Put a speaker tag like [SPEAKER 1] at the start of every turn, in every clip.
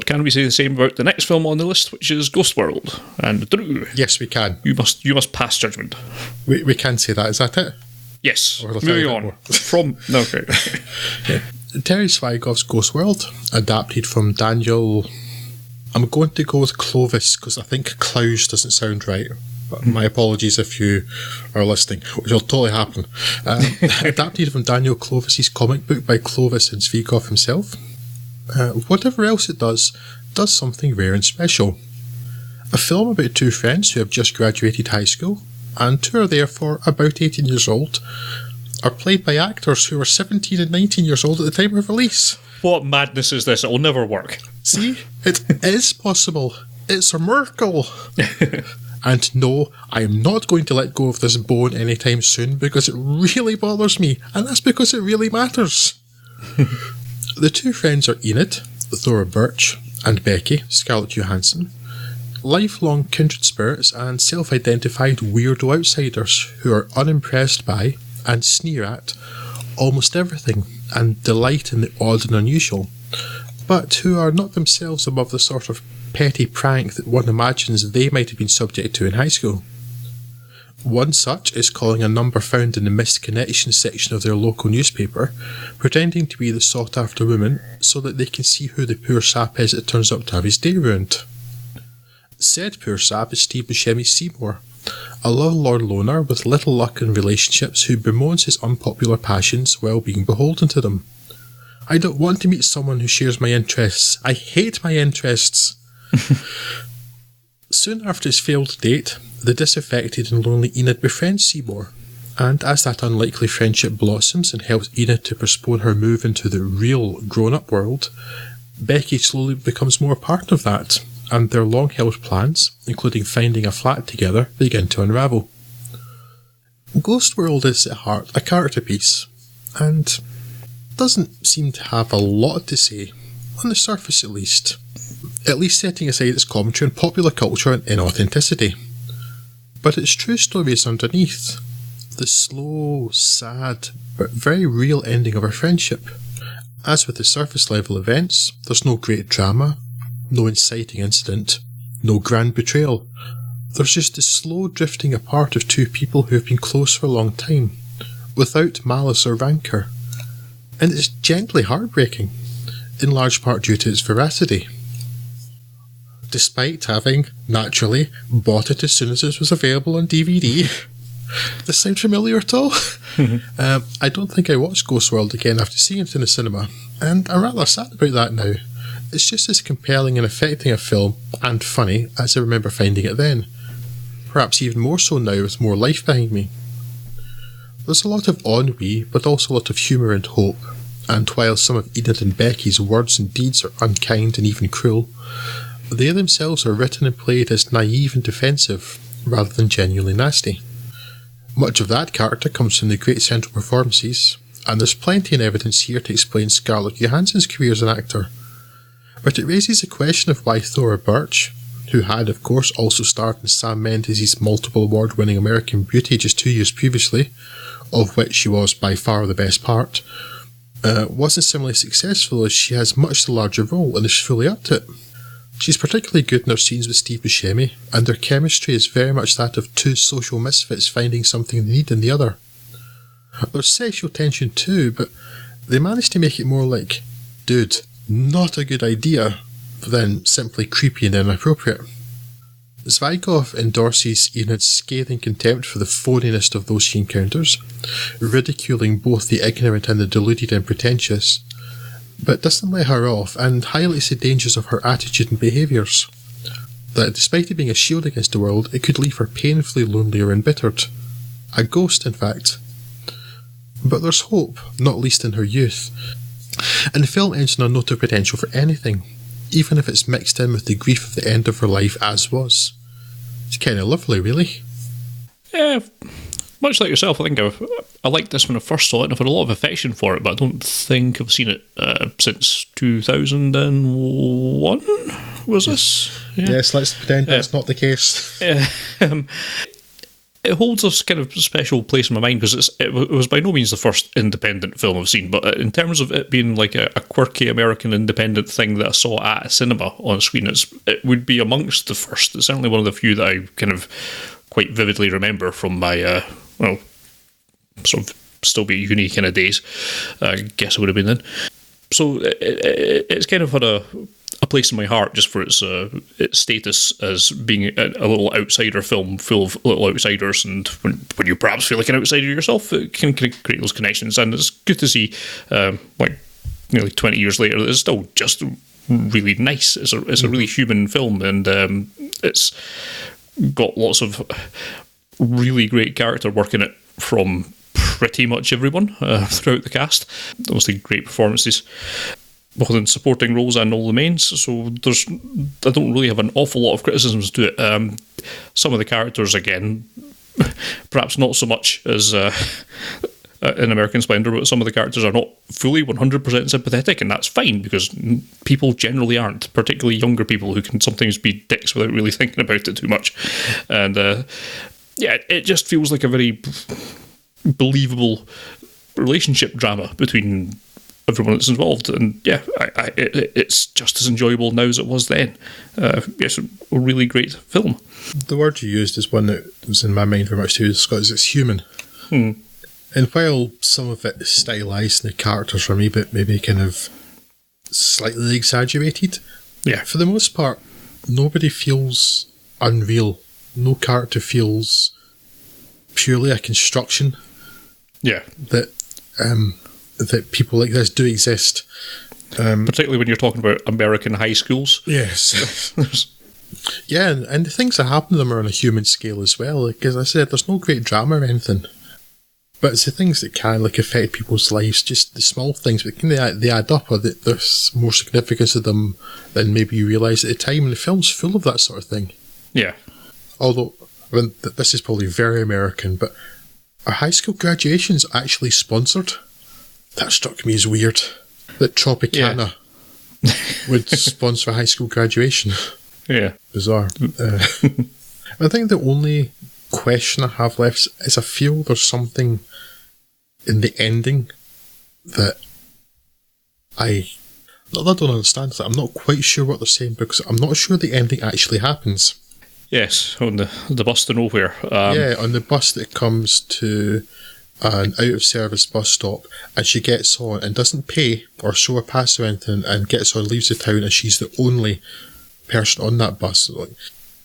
[SPEAKER 1] can we say the same about the next film on the list, which is Ghost World? And Drew,
[SPEAKER 2] Yes, we can.
[SPEAKER 1] you must pass judgment.
[SPEAKER 2] We can say that. Is that it?
[SPEAKER 1] Yes.
[SPEAKER 2] Or will I tell
[SPEAKER 1] Moving
[SPEAKER 2] you
[SPEAKER 1] on
[SPEAKER 2] more?
[SPEAKER 1] from no. Okay.
[SPEAKER 2] Terry Zweigoff's Ghost World, adapted from Daniel. I'm going to go with Clovis because I think Klaus doesn't sound right. But my apologies if you are listening, which will totally happen. Adapted from Daniel Clovis's comic book by Clovis and Zweigoff himself. Whatever else it does something rare and special. A film about two friends who have just graduated high school and who are therefore about 18 years old, are played by actors who are 17 and 19 years old at the time of release.
[SPEAKER 1] What madness is this? It will never work.
[SPEAKER 2] See, it is possible. It's a miracle. And no, I am not going to let go of this bone anytime soon because it really bothers me, and that's because it really matters. The two friends are Enid, Thora Birch, and Becky, Scarlett Johansson, lifelong kindred spirits and self-identified weirdo outsiders who are unimpressed by and sneer at almost everything and delight in the odd and unusual, but who are not themselves above the sort of petty prank that one imagines they might have been subject to in high school. One such is calling a number found in the missed connections section of their local newspaper, pretending to be the sought-after woman so that they can see who the poor sap is that turns up to have his day ruined. Said poor sap is Steve Buscemi Seymour, a lovelorn loner with little luck in relationships who bemoans his unpopular passions while being beholden to them. I don't want to meet someone who shares my interests. I hate my interests. Soon after his failed date, the disaffected and lonely Enid befriends Seymour, and as that unlikely friendship blossoms and helps Enid to postpone her move into the real grown-up world, Becky slowly becomes more part of that, and their long-held plans, including finding a flat together, begin to unravel. Ghost World is at heart a character piece, and doesn't seem to have a lot to say, on the surface at least setting aside its commentary on popular culture and inauthenticity. But its true story is underneath, the slow, sad, but very real ending of our friendship. As with the surface level events, there's no great drama, no inciting incident, no grand betrayal. There's just the slow drifting apart of two people who have been close for a long time, without malice or rancour. And it's gently heartbreaking, in large part due to its veracity. Despite having, naturally, bought it as soon as it was available on DVD. This sound familiar at all? I don't think I watched Ghost World again after seeing it in the cinema, and I'm rather sad about that now. It's just as compelling and affecting a film, and funny, as I remember finding it then. Perhaps even more so now with more life behind me. There's a lot of ennui, but also a lot of humour and hope, and while some of Enid and Becky's words and deeds are unkind and even cruel, they themselves are written and played as naive and defensive, rather than genuinely nasty. Much of that character comes from the great central performances, and there's plenty of evidence here to explain Scarlett Johansson's career as an actor. But it raises the question of why Thora Birch, who had of course also starred in Sam Mendes' multiple award-winning American Beauty just 2 years previously, of which she was by far the best part, wasn't similarly successful as she has much the larger role and is fully up to it. She's particularly good in her scenes with Steve Buscemi, and their chemistry is very much that of two social misfits finding something they need in the other. There's sexual tension too, but they manage to make it more like, dude, not a good idea, than simply creepy and inappropriate. Zweigoff endorses Enid's scathing contempt for the phoniness of those she encounters, ridiculing both the ignorant and the deluded and pretentious, but doesn't let her off and highlights the dangers of her attitude and behaviours. That despite it being a shield against the world, it could leave her painfully lonely or embittered. A ghost, in fact. But there's hope, not least in her youth. And the film ends on a note of potential for anything, even if it's mixed in with the grief of the end of her life as was. It's kind of lovely, really.
[SPEAKER 1] Yeah, much like yourself, I think I liked this when I first saw it, and I've had a lot of affection for it, but I don't think I've seen it since 2001, was this?
[SPEAKER 2] Yeah. Yes, let's pretend that's not the case.
[SPEAKER 1] It's it holds a kind of special place in my mind because it was by no means the first independent film I've seen, but in terms of it being like a quirky American independent thing that I saw at a cinema on screen, it would be amongst the first. It's certainly one of the few that I kind of quite vividly remember from my, sort of still be uni kind of days. I guess it would have been then. So it's kind of had a place in my heart just for its status as being a little outsider film full of little outsiders, and when you perhaps feel like an outsider yourself, it can create those connections, and it's good to see like nearly 20 years later that it's still just really nice. It's a really human film, and it's got lots of really great character work in it from pretty much everyone throughout the cast. Obviously great performances both in supporting roles and all the mains, so I don't really have an awful lot of criticisms to it. Some of the characters, again, perhaps not so much as in American Splendor, but some of the characters are not fully 100% sympathetic, and that's fine, because people generally aren't, particularly younger people who can sometimes be dicks without really thinking about it too much. And it just feels like a very believable relationship drama between everyone that's involved, and it's just as enjoyable now as it was then. It's a really great film.
[SPEAKER 2] The word you used is one that was in my mind very much too, Scott, is it's human. And while some of it is stylised and the characters are maybe kind of slightly exaggerated, for the most part, nobody feels unreal. No character feels purely a construction. That people like this do exist.
[SPEAKER 1] Particularly when you're talking about American high schools.
[SPEAKER 2] Yes. And the things that happen to them are on a human scale as well. Like, as I said, there's no great drama or anything. But it's the things that can affect people's lives, just the small things, but they add up, or there's more significance to them than maybe you realise at the time. And the film's full of that sort of thing. Yeah. Although, this is probably very American, but are high school graduations actually sponsored? That struck me as weird. That Tropicana would sponsor a high school graduation. Yeah. Bizarre. I think the only question I have left is I feel there's something in the ending that I don't understand. I'm not quite sure what they're saying, because I'm not sure the ending actually happens.
[SPEAKER 1] Yes, on the bus to nowhere.
[SPEAKER 2] On the bus that comes to an out-of-service bus stop, and she gets on and doesn't pay or show her pass or anything, and gets on, leaves the town, and she's the only person on that bus. Like,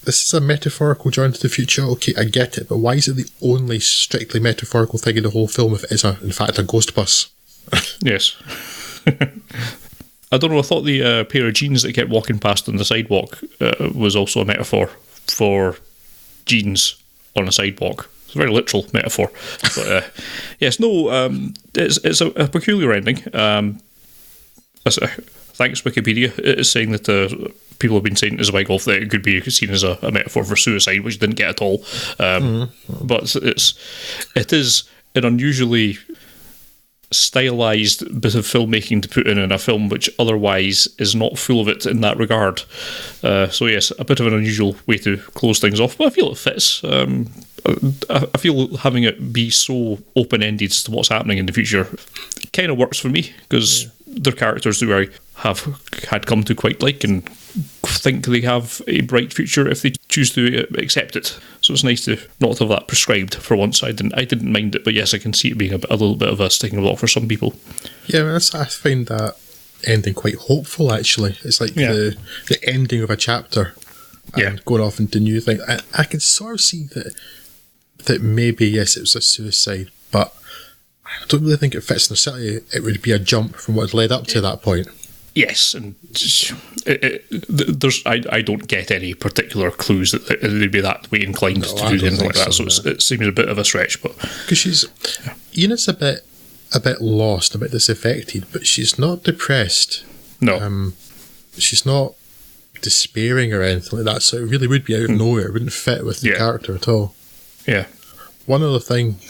[SPEAKER 2] this is a metaphorical journey to the future. Okay, I get it, but why is it the only strictly metaphorical thing in the whole film if it is, in fact, a ghost bus?
[SPEAKER 1] Yes. I don't know, I thought the pair of jeans that kept walking past on the sidewalk was also a metaphor for jeans on a sidewalk. It's a very literal metaphor. But it's a peculiar ending. Thanks, Wikipedia. It is saying that people have been saying as a Wiggle that it could be seen as a metaphor for suicide, which didn't get at all. But it is an unusually stylised bit of filmmaking to put in a film which otherwise is not full of it in that regard. So yes, a bit of an unusual way to close things off, but I feel it fits. I feel having it be so open-ended as to what's happening in the future kind of works for me, because they're characters who I have had come to quite like and think they have a bright future if they choose to accept it. So it's nice to not have that prescribed for once. I didn't mind it, but yes, I can see it being a little bit of a sticking block for some people.
[SPEAKER 2] Yeah, I find that ending quite hopeful, actually. It's like the ending of a chapter and going off into new things. I can sort of see that maybe, yes, it was a suicide, but I don't really think it fits. And certainly it would be a jump from what had led up to that point.
[SPEAKER 1] Yes, and I don't get any particular clues that they'd be that way inclined to do anything like that. So it seems a bit of a stretch, but
[SPEAKER 2] because Enid's a bit lost, a bit disaffected, but she's not depressed.
[SPEAKER 1] No,
[SPEAKER 2] she's not despairing or anything like that. So it really would be out of nowhere. It wouldn't fit with the character at all.
[SPEAKER 1] Yeah.
[SPEAKER 2] One other thing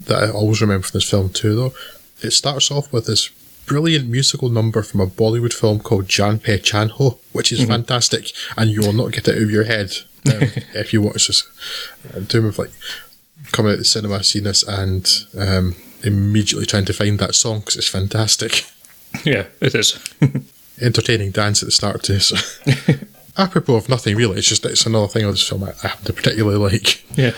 [SPEAKER 2] that I always remember from this film too, though, it starts off with this brilliant musical number from a Bollywood film called Jaan Pehchan Ho, which is fantastic, and you will not get it out of your head if you watch this. In terms of coming out of the cinema, seeing this, and immediately trying to find that song because it's fantastic.
[SPEAKER 1] Yeah, it is.
[SPEAKER 2] Entertaining dance at the start too. So. Apropos of nothing really, it's another thing of this film I happen to particularly like.
[SPEAKER 1] Yeah.